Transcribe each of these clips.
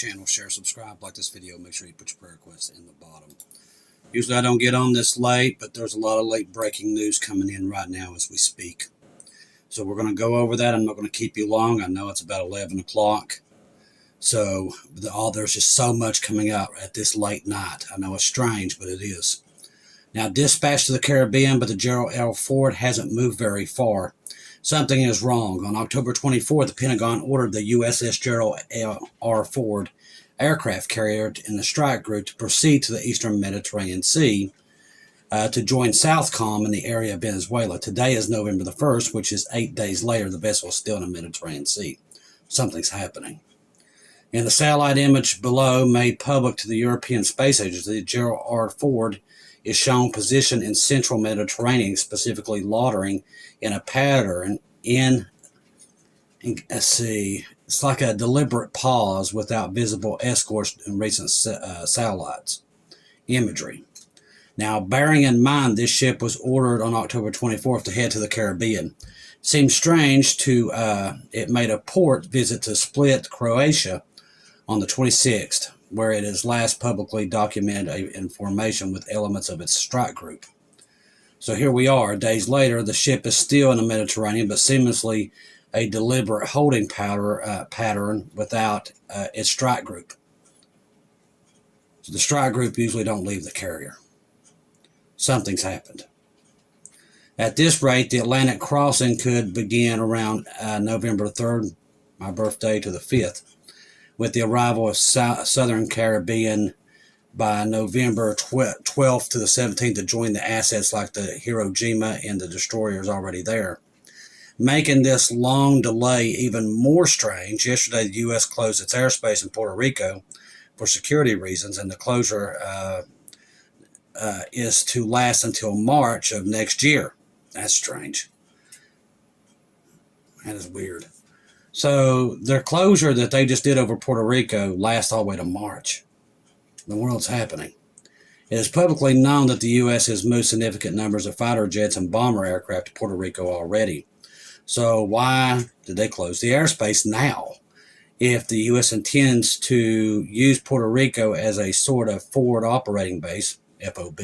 channel, share, subscribe, like this video. Make sure you put your prayer requests in the bottom. Usually I don't get on this late, but there's a lot of late breaking news coming in right now as we speak. So we're going to go over that. I'm not going to keep you long. I know it's about 11 o'clock. So there's just so much coming out at this late night. I know it's strange, but it is. Now, dispatched to the Caribbean, but the Gerald R. Ford hasn't moved very far. Something is wrong. On October 24th, the Pentagon ordered the USS Gerald R. Ford aircraft carrier in the strike group to proceed to the eastern Mediterranean Sea to join Southcom in the area of Venezuela. Today is November the 1st, which is 8 days later. The vessel is still in the Mediterranean Sea. Something's happening. In the satellite image below, made public to the European Space Agency, the Gerald R. Ford is shown positioned in central Mediterranean, specifically loitering in a pattern let's see, it's like a deliberate pause without visible escorts in recent satellites imagery. Now, bearing in mind this ship was ordered on October 24th to head to the Caribbean, seems strange to it made a port visit to Split, Croatia on the 26th, where it is last publicly documented information with elements of its strike group. So here we are, days later, the ship is still in the Mediterranean, but seamlessly a deliberate holding pattern without its strike group. So the strike group usually don't leave the carrier. Something's happened. At this rate, the Atlantic crossing could begin around November 3rd, my birthday, to the 5th, with the arrival of Southern Caribbean by November 12th to the 17th to join the assets like the Hiroshima and the destroyers already there. Making this long delay even more strange, yesterday the U.S. closed its airspace in Puerto Rico for security reasons, and the closure is to last until March of next year. That's strange. That is weird. So their closure that they just did over Puerto Rico lasts all the way to March. The world's happening. It is publicly known that the U.S. has moved significant numbers of fighter jets and bomber aircraft to Puerto Rico already. So why did they close the airspace now? If the U.S. intends to use Puerto Rico as a sort of forward operating base, FOB,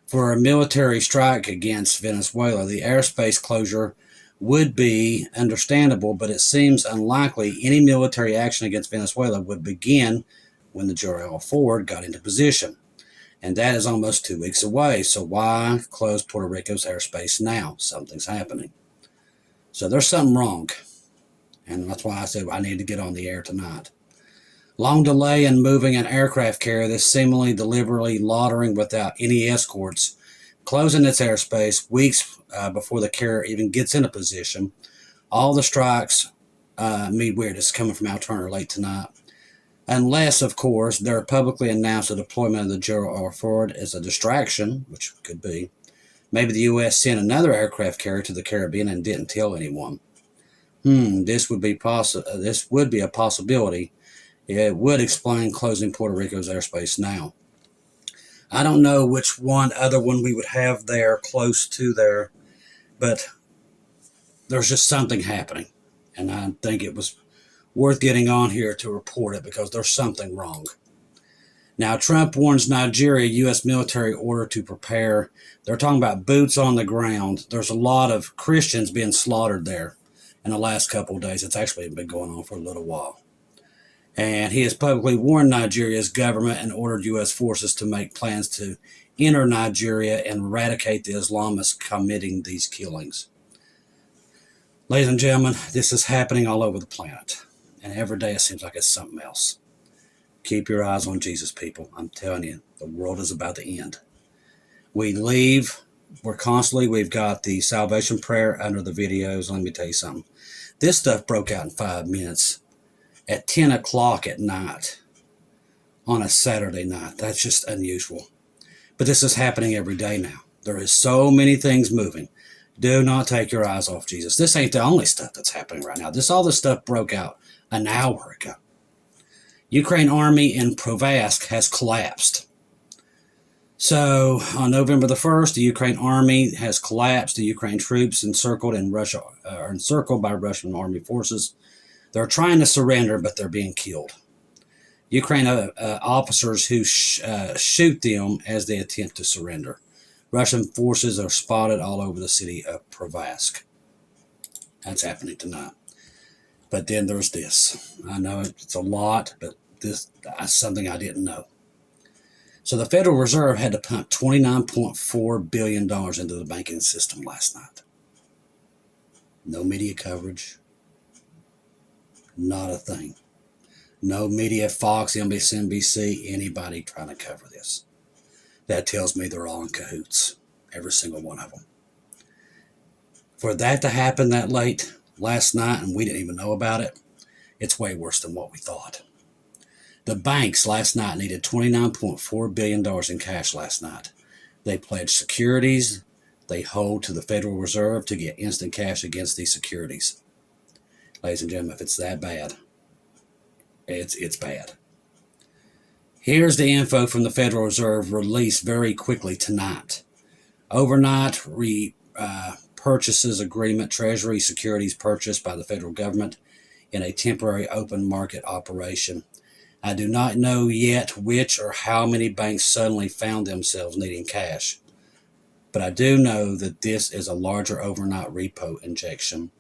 for a military strike against Venezuela, the airspace closure would be understandable, but it seems unlikely any military action against Venezuela would begin when the Gerald R. Ford got into position. And that is almost 2 weeks away. So why close Puerto Rico's airspace now? Something's happening. So there's something wrong. And that's why I said I need to get on the air tonight. Long delay in moving an aircraft carrier that's seemingly deliberately loitering without any escorts, closing its airspace weeks before the carrier even gets into position. All the strikes me weird. It's coming from Al Turner late tonight. Unless, of course, they're publicly announced the deployment of the Gerald R. Ford as a distraction, which could be. Maybe the U.S. sent another aircraft carrier to the Caribbean and didn't tell anyone. This would be a possibility. It would explain closing Puerto Rico's airspace now. I don't know which other one we would have there close to there, but there's just something happening. And I think it was worth getting on here to report it because there's something wrong. Now, Trump warns Nigeria, U.S. military order to prepare. They're talking about boots on the ground. There's a lot of Christians being slaughtered there in the last couple of days. It's actually been going on for a little while. And he has publicly warned Nigeria's government and ordered U.S. forces to make plans to enter Nigeria and eradicate the Islamists committing these killings. Ladies and gentlemen, this is happening all over the planet. And every day it seems like it's something else. Keep your eyes on Jesus, people. I'm telling you, the world is about to end. We've got the salvation prayer under the videos. Let me tell you something. This stuff broke out in 5 minutes at 10 o'clock at night on a Saturday night. That's just unusual. But this is happening every day now. There is so many things moving. Do not take your eyes off Jesus. This ain't the only stuff that's happening right now. All this stuff broke out an hour ago. Ukraine army in PHROPHECY has collapsed. So on November the 1st, the Ukraine army has collapsed. The Ukraine troops encircled by Russian army forces. They're trying to surrender, but they're being killed. Ukraine officers who shoot them as they attempt to surrender. Russian forces are spotted all over the city of Provazk. That's happening tonight. But then there's this. I know it's a lot, but this is something I didn't know. So the Federal Reserve had to pump $29.4 billion into the banking system last night. No media coverage. Not a thing. No media, Fox, MSNBC, anybody trying to cover this. That tells me they're all in cahoots. Every single one of them. For that to happen that late last night and we didn't even know about it, it's way worse than what we thought. The banks last night needed $29.4 billion in cash last night. They pledged securities they hold to the Federal Reserve to get instant cash against these securities. Ladies and gentlemen, if it's that bad, it's bad. Here's the info from the Federal Reserve released very quickly tonight. Overnight purchases agreement, Treasury securities purchased by the federal government in a temporary open market operation. I do not know yet which or how many banks suddenly found themselves needing cash, but I do know that this is a larger overnight repo injection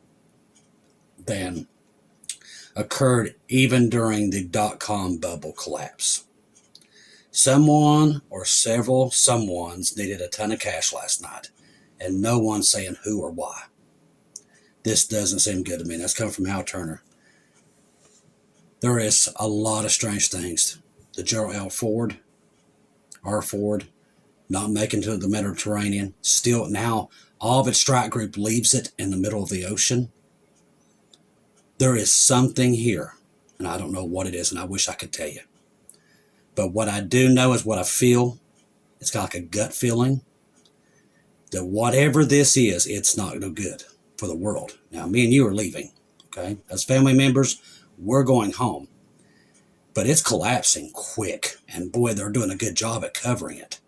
than occurred even during the dot-com bubble collapse. Someone or several someones needed a ton of cash last night, and no one's saying who or why. This doesn't seem good to me. That's coming from Hal Turner. There is a lot of strange things. The Gerald R. Ford, not making it to the Mediterranean. Still now, all of its strike group leaves it in the middle of the ocean. There is something here, and I don't know what it is, and I wish I could tell you. But what I do know is what I feel. It's got like a gut feeling that whatever this is, it's not no good for the world. Now, me and you are leaving, okay? As family members, we're going home. But it's collapsing quick, and boy, they're doing a good job at covering it.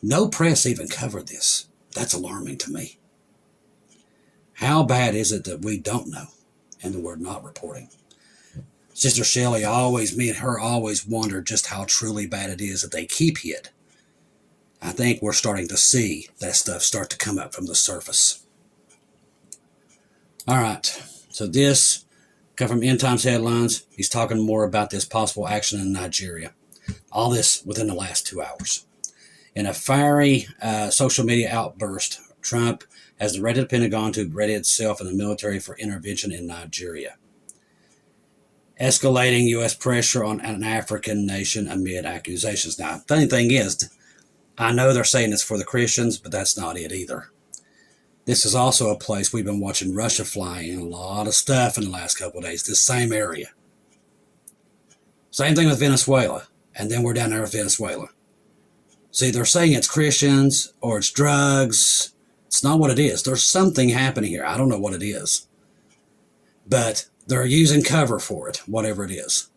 No press even covered this. That's alarming to me. How bad is it that we don't know and that we're not reporting? Sister Shelley, me and her always wondered just how truly bad it is that they keep hid. I think we're starting to see that stuff start to come up from the surface. All right, so this come from End Times Headlines. He's talking more about this possible action in Nigeria. All this within the last 2 hours. In a fiery social media outburst, Trump has directed the Pentagon to ready itself and the military for intervention in Nigeria, escalating U.S. pressure on an African nation amid accusations. Now, the funny thing is, I know they're saying it's for the Christians, but that's not it either. This is also a place we've been watching Russia fly in a lot of stuff in the last couple of days, this same area. Same thing with Venezuela, and then we're down there with Venezuela. See, they're saying it's Christians or it's drugs. It's not what it is. There's something happening here. I don't know what it is. But they're using cover for it, whatever it is.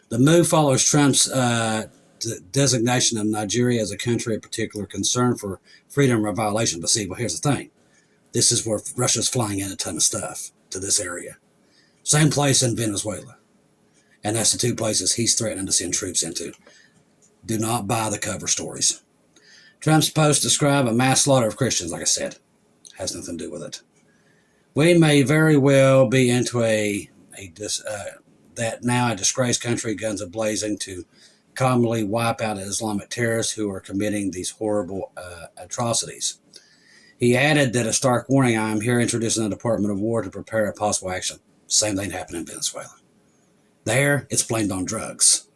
The move follows Trump's designation of Nigeria as a country of particular concern for freedom of violation. But see, well, here's the thing. This is where Russia's flying in a ton of stuff to this area. Same place in Venezuela. And that's the two places he's threatening to send troops into. Do not buy the cover stories. Trump's post describe a mass slaughter of Christians, like I said. Has nothing to do with it. We may very well be into that now a disgraced country, guns a-blazing, to commonly wipe out Islamic terrorists who are committing these horrible atrocities. He added that a stark warning, I am here introducing the Department of War to prepare a possible action. Same thing happened in Venezuela. There, it's blamed on drugs.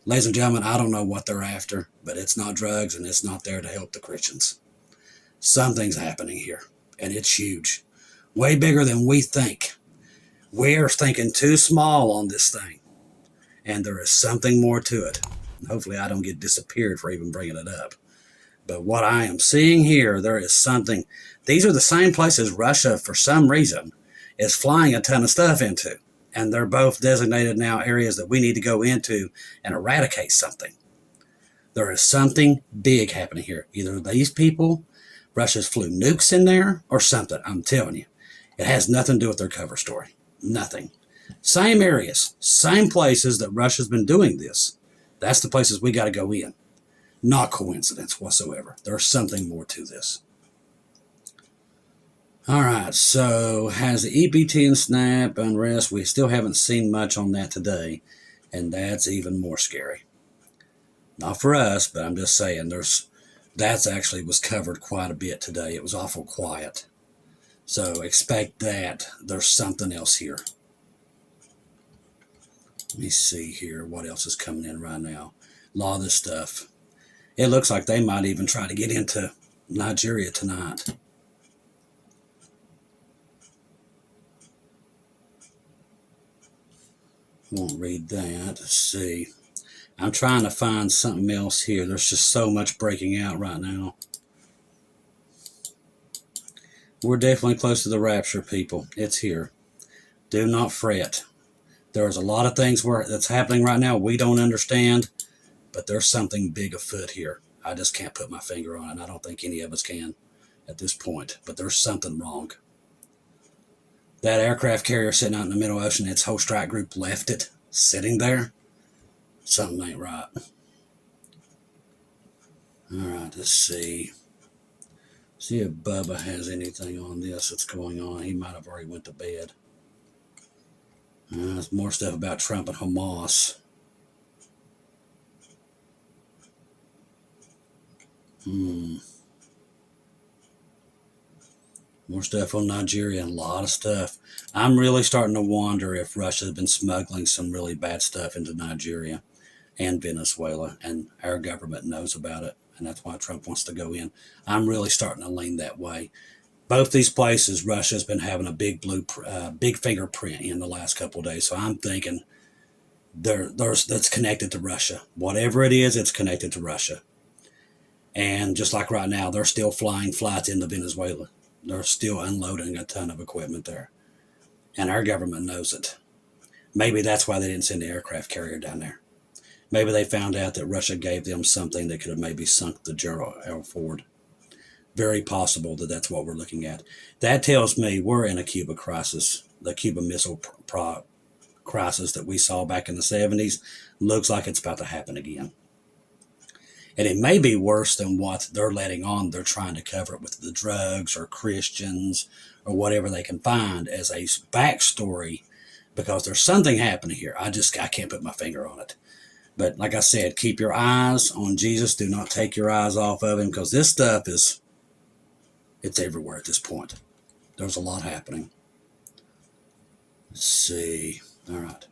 Ladies and gentlemen, I don't know what they're after, but it's not drugs and it's not there to help the Christians. Something's happening here, and it's huge. Way bigger than we think. We're thinking too small on this thing, and there is something more to it. Hopefully I don't get disappeared for even bringing it up. But what I am seeing here, there is something. These are the same places Russia, for some reason, is flying a ton of stuff into. And they're both designated now areas that we need to go into and eradicate something. There is something big happening here. Either these people, Russia's flew nukes in there, or something. I'm telling you. It has nothing to do with their cover story. Nothing. Same areas, same places that Russia's been doing this. That's the places we got to go in. Not coincidence whatsoever. There's something more to this. All right, so has the EBT and SNAP unrest? We still haven't seen much on that today, and that's even more scary. Not for us, but I'm just saying that's actually was covered quite a bit today. It was awful quiet. So expect that. There's something else here. Let me see here what else is coming in right now. A lot of this stuff. It looks like they might even try to get into Nigeria tonight. Won't read that. Let's see. I'm trying to find something else here. There's just so much breaking out right now. We're definitely close to the rapture, people. It's here. Do not fret. There's a lot of things that's happening right now we don't understand, but there's something big afoot here. I just can't put my finger on it, and I don't think any of us can at this point, but there's something wrong. That aircraft carrier sitting out in the middle ocean, its whole strike group left it sitting there. Something ain't right. All right, let's see. See if Bubba has anything on this that's going on. He might have already went to bed. There's more stuff about Trump and Hamas. More stuff on Nigeria, a lot of stuff. I'm really starting to wonder if Russia's been smuggling some really bad stuff into Nigeria and Venezuela, and our government knows about it, and that's why Trump wants to go in. I'm really starting to lean that way. Both these places, Russia's been having a big big fingerprint in the last couple of days, so I'm thinking that's connected to Russia. Whatever it is, it's connected to Russia. And just like right now, they're still flying flights into Venezuela. They're still unloading a ton of equipment there. And our government knows it. Maybe that's why they didn't send the aircraft carrier down there. Maybe they found out that Russia gave them something that could have maybe sunk the Gerald R Ford. Very possible that that's what we're looking at. That tells me we're in a Cuba crisis. The Cuban Missile crisis that we saw back in the 70s looks like it's about to happen again. And it may be worse than what they're letting on. They're trying to cover it with the drugs or Christians or whatever they can find as a backstory, because there's something happening here. I can't put my finger on it. But like I said, keep your eyes on Jesus. Do not take your eyes off of him, because this stuff it's everywhere at this point. There's a lot happening. Let's see. All right.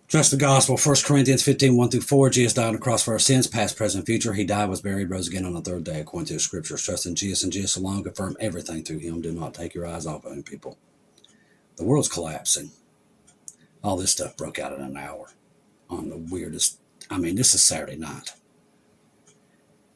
Trust the gospel. 1 Corinthians 15, 1-4. Jesus died on the cross for our sins, past, present, future. He died, was buried, rose again on the third day, according to the scriptures. Trust in Jesus and Jesus alone. Confirm everything through him. Do not take your eyes off of him, people. The world's collapsing. All this stuff broke out in an hour on the weirdest. This is Saturday night.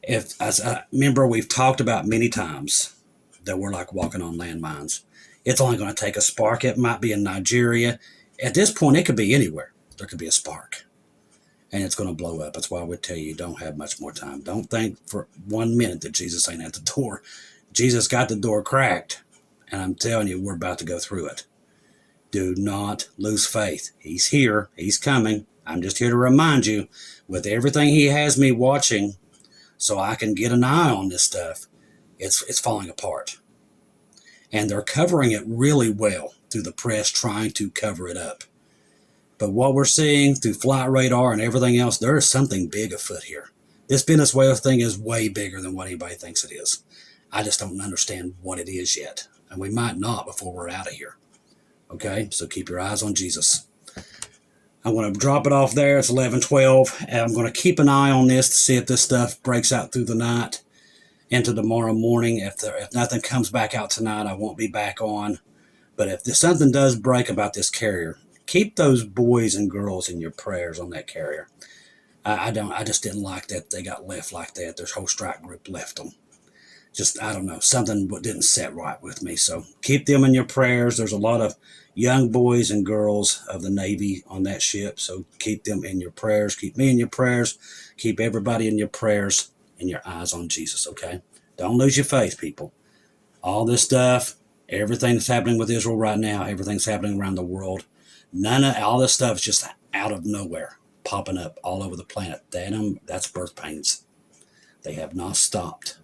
As I remember, we've talked about many times that we're like walking on landmines. It's only going to take a spark. It might be in Nigeria. At this point, it could be anywhere. There could be a spark, and it's going to blow up. That's why I would tell you, don't have much more time. Don't think for 1 minute that Jesus ain't at the door. Jesus got the door cracked, and I'm telling you, we're about to go through it. Do not lose faith. He's here. He's coming. I'm just here to remind you, with everything he has me watching, so I can get an eye on this stuff, it's falling apart. And they're covering it really well through the press, trying to cover it up. But what we're seeing through flight radar and everything else, there is something big afoot here. This Venezuela thing is way bigger than what anybody thinks it is. I just don't understand what it is yet. And we might not before we're out of here. Okay, so keep your eyes on Jesus. I'm going to drop it off there. It's 11:12. And I'm going to keep an eye on this to see if this stuff breaks out through the night into tomorrow morning. If nothing comes back out tonight, I won't be back on. But if something does break about this carrier, keep those boys and girls in your prayers on that carrier. I just didn't like that they got left like that. Their whole strike group left them. I don't know. Something didn't set right with me. So keep them in your prayers. There's a lot of young boys and girls of the Navy on that ship. So keep them in your prayers. Keep me in your prayers. Keep everybody in your prayers and your eyes on Jesus, okay? Don't lose your faith, people. All this stuff, everything that's happening with Israel right now, everything's happening around the world. None of all this stuff is just out of nowhere, popping up all over the planet. That's birth pains. They have not stopped,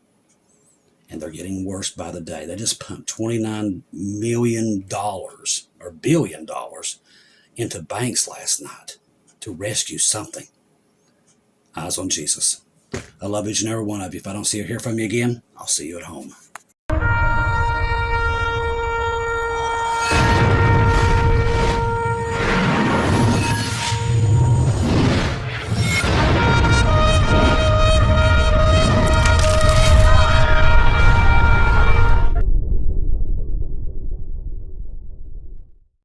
and they're getting worse by the day. They just pumped $29 million or $1 billion into banks last night to rescue something. Eyes on Jesus. I love each and every one of you. If I don't see or hear from you again, I'll see you at home.